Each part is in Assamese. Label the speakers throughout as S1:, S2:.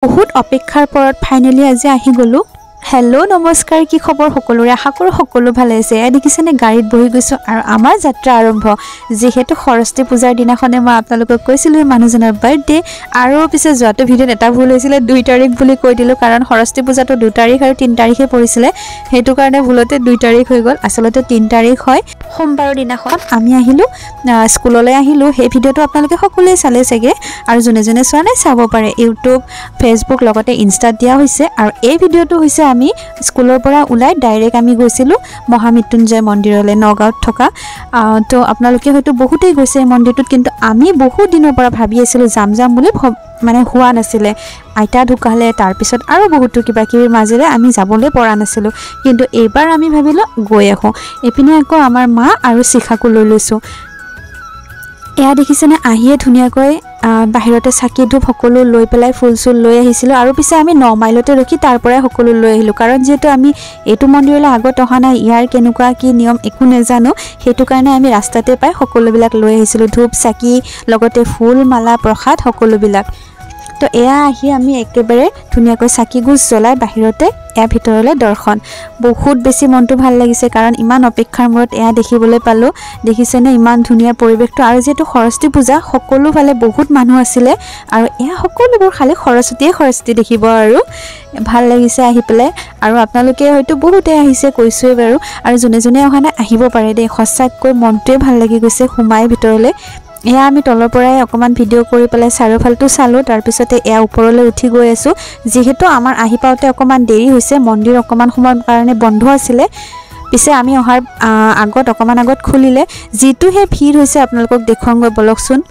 S1: বহুত অপেক্ষাৰ পৰত ফাইনেলি আজি আহি গলো। হেল্ল' নমস্কাৰ, কি খবৰ সকলোৰে? আশা কৰোঁ সকলো ভালে আছে। এয়া দেখিছেনে গাড়ীত বহি গৈছোঁ আৰু আমাৰ যাত্ৰা আৰম্ভ। যিহেতু সৰস্বতী পূজাৰ দিনাখনে মই আপোনালোকক কৈছিলোঁ মানুহজনৰ বাৰ্থডে, আৰু পিছে যোৱাটো ভিডিঅ'ত এটা ভুল হৈছিলে, 2 তাৰিখ বুলি কৈ দিলোঁ, কাৰণ সৰস্বতী পূজাটো 2 তাৰিখ আৰু 3 তাৰিখে পৰিছিলে। সেইটো কাৰণে ভুলতে 2 তাৰিখ হৈ গ'ল, আচলতে 3 তাৰিখ হয়। সোমবাৰৰ দিনাখন আমি আহিলোঁ, স্কুললৈ আহিলোঁ। সেই ভিডিঅ'টো আপোনালোকে সকলোৱে চালে চাগে, আৰু যোনে যোনে চোৱা নাই চাব পাৰে। ইউটিউব, ফেচবুক লগতে ইনষ্টাত দিয়া হৈছে। আৰু এই ভিডিঅ'টো হৈছে আমি স্কুলৰ পৰা ওলাই ডাইৰেক্ট আমি গৈছিলোঁ মহামৃত্যুঞ্জয় মন্দিৰলৈ, নগাঁৱত থকা। তো আপোনালোকে হয়তো বহুতেই গৈছে এই মন্দিৰটোত, কিন্তু আমি বহুত দিনৰ পৰা ভাবি আছিলোঁ যাম বুলি, মানে হোৱা নাছিলে। আইতা ঢুকালে, তাৰপিছত আৰু বহুতো কিবা কিবিৰ মাজেৰে আমি যাবলৈ পৰা নাছিলোঁ। কিন্তু এইবাৰ আমি ভাবিলোঁ গৈ আহোঁ। এইপিনে আকৌ আমাৰ মা আৰু শিখাকো লৈ লৈছোঁ। এয়া দেখিছেনে, আহিয়ে ধুনীয়াকৈ বাহিৰতে চাকি ধূপ সকলো লৈ পেলাই ফুল চুল লৈ আহিছিলোঁ। আৰু পিছে আমি 9 মাইলতে ৰখি তাৰ পৰাই সকলো লৈ আহিলোঁ, কাৰণ যিহেতু আমি এইটো মন্দিৰলৈ আগত অহা নাই, ইয়াৰ কেনেকুৱা কি নিয়ম একো নাজানো। সেইটো কাৰণে আমি ৰাস্তাতে পাই সকলোবিলাক লৈ আহিছিলোঁ, ধূপ চাকি লগতে ফুল মালা প্ৰসাদ সকলোবিলাক। তো এয়া আহি আমি একেবাৰে ধুনীয়াকৈ চাকি গুজ জ্বলাই বাহিৰতে এয়া ভিতৰলৈ দৰ্শন। বহুত বেছি মনটো ভাল লাগিছে, কাৰণ ইমান অপেক্ষাৰ মূৰত এয়া দেখিবলৈ পালোঁ। দেখিছেনে ইমান ধুনীয়া পৰিৱেশটো, আৰু যিহেতু সৰস্বতী পূজা সকলোফালে বহুত মানুহ আছিলে, আৰু এয়া সকলোবোৰ খালি সৰস্বতী দেখিব, আৰু ভাল লাগিছে আহি পেলাই। আৰু আপোনালোকে হয়তো বহুতে আহিছে, কৈছোৱে বাৰু, আৰু যোনে যোনে অহা নাই আহিব পাৰে দেই। সঁচাকৈ মনটোৱে ভাল লাগি গৈছে সোমাই ভিতৰলৈ। এয়া আমি তলৰ পৰাই অকণমান ভিডিঅ' কৰি পেলাই চাৰিওফালটো চালোঁ, তাৰপিছতে এয়া ওপৰলৈ উঠি গৈ আছোঁ। যিহেতু আমাৰ আহি পাওঁতে অকণমান দেৰি হৈছে, মন্দিৰ অকণমান সময়ৰ কাৰণে বন্ধ আছিলে। পিছে আমি অহাৰ অকণমান আগত খুলিলে। যিটোহে ভিৰ হৈছে আপোনালোকক দেখুৱাওঁগৈ বলকচোন।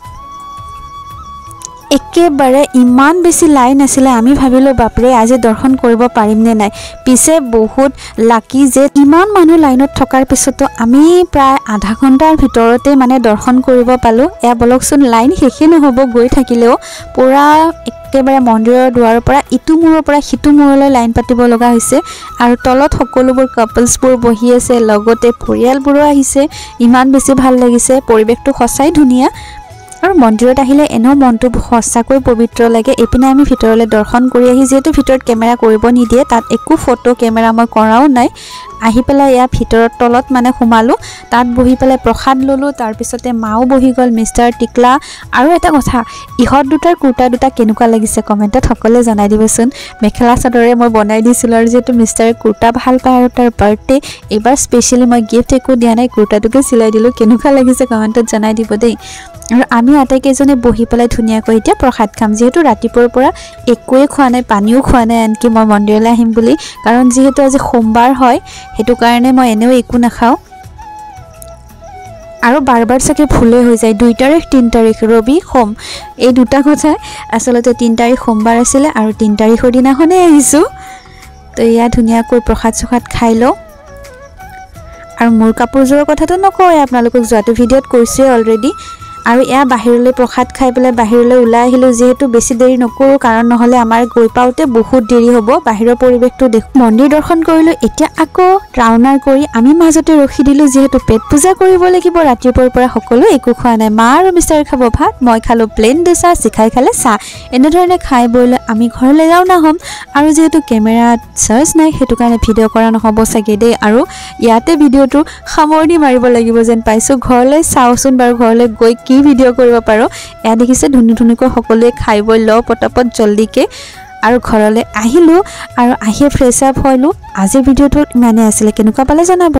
S1: একেবাৰে ইমান বেছি লাইন আছিলে, আমি ভাবিলোঁ বাপৰে আজি দৰ্শন কৰিব পাৰিম নে নাই। পিছে বহুত লাকি যে ইমান মানুহ লাইনত থকাৰ পিছতো আমি প্ৰায় আধা ঘণ্টাৰ ভিতৰতে মানে দৰ্শন কৰিব পালোঁ। এয়া বলকচোন, লাইন শেষে নহ'ব গৈ থাকিলেও। পূৰা একেবাৰে মন্দিৰৰ দুৱাৰৰ পৰা ইটো মূৰৰ পৰা সিটো মূৰলৈ লাইন পাতিব লগা হৈছে। আৰু তলত সকলোবোৰ কাপলছবোৰ বহি আছে, লগতে পৰিয়ালবোৰো আহিছে। ইমান বেছি ভাল লাগিছে, পৰিৱেশটো সঁচাই ধুনীয়া। আৰু মন্দিৰত আহিলে এনেও মনটো সঁচাকৈ পবিত্ৰ লাগে। এইপিনে আমি ভিতৰলৈ দৰ্শন কৰি আহি, যিহেতু ভিতৰত কেমেৰা কৰিব নিদিয়ে, তাত একো ফটো কেমেৰা মই কৰাও নাই। আহি পেলাই ইয়াৰ ভিতৰত তলত মানে সোমালোঁ, তাত বহি পেলাই প্ৰসাদ ল'লোঁ। তাৰপিছতে মাও বহি গ'ল, মিষ্টাৰ টিকলা। আৰু এটা কথা, ইহঁত দুটাৰ কুৰ্তা দুটা কেনেকুৱা লাগিছে কমেণ্টত সকলোৱে জনাই দিবচোন। মেখেলা চাদৰে মই বনাই দিছিলোঁ, আৰু যিহেতু মিষ্টাৰে কুৰ্তা ভাল পায় আৰু তাৰ বাৰ্থডে, এইবাৰ স্পেচিয়েলি মই গিফ্ট একো দিয়া নাই, কুৰ্তাটোকে চিলাই দিলোঁ। কেনেকুৱা লাগিছে কমেণ্টত জনাই দিব দেই। আৰু আমি আটাইকেইজনে বহি পেলাই ধুনীয়াকৈ এতিয়া প্ৰসাদ খাম। যিহেতু ৰাতিপুৱাৰ পৰা একোৱে খোৱা নাই, পানীও খোৱা নাই, আনকি মই মন্দিৰলৈ আহিম বুলি, কাৰণ যিহেতু আজি সোমবাৰ হয়, সেইটো কাৰণে মই এনেও একো নাখাওঁ। আৰু বাৰ চাগে ভুলেই হৈ যায়, 2 তাৰিখ 3 তাৰিখ, ৰবি সোম, এই দুটা কথাই। আচলতে 3 তাৰিখ সোমবাৰ আছিলে, আৰু 3 তাৰিখৰ দিনাখনেই আহিছোঁ। তো এয়া ধুনীয়াকৈ প্ৰসাদ চসাদ খাই লওঁ। আৰু মোৰ কাপোৰযোৰৰ কথাটো নকওঁৱে, আপোনালোকক যোৱাটো ভিডিঅ'ত কৈছোৱে অলৰেডি। আৰু এয়া বাহিৰলৈ প্ৰসাদ খাই পেলাই বাহিৰলৈ ওলাই আহিলোঁ। যিহেতু বেছি দেৰি নকৰোঁ, কাৰণ নহ'লে আমাৰ গৈ পাওঁতে বহুত দেৰি হ'ব। বাহিৰৰ পৰিৱেশটো দেখোঁ। মন্দিৰ দৰ্শন কৰিলোঁ। এতিয়া আকৌ ৰাওনা কৰি আমি মাজতে ৰখি দিলোঁ, যিহেতু পেট পূজা কৰিব লাগিব। ৰাতিপুৱাৰ পৰা সকলো একো খোৱা নাই। মা আৰু মিষ্টাৰে খাব ভাত, মই খালোঁ প্লেইন ডোচা, শিখাই খালে চাহ। এনেধৰণে খাই বৈ লৈ আমি ঘৰলৈ ৰাওনা হ'ম। আৰু যিহেতু কেমেৰাত চাৰ্জ নাই, সেইটো কাৰণে ভিডিঅ' কৰা নহ'ব চাগে দেই। আৰু ইয়াতে ভিডিঅ'টো সামৰণি মাৰিব লাগিব যেন পাইছোঁ। ঘৰলৈ চাওঁচোন বাৰু, ঘৰলৈ গৈ কি ভিডিঅ' কৰিব পাৰোঁ। এয়া দেখিছে ধুনীয়াকৈ সকলোৱে খাই বৈ লওঁ পটাপট জল্দিকৈ। আৰু ঘৰলৈ আহিলোঁ, আৰু আহিয়ে ফ্ৰেছ আপ হ'লোঁ। আজিৰ ভিডিঅ'টো ইমানেই আছিলে, কেনেকুৱা পালে জনাব।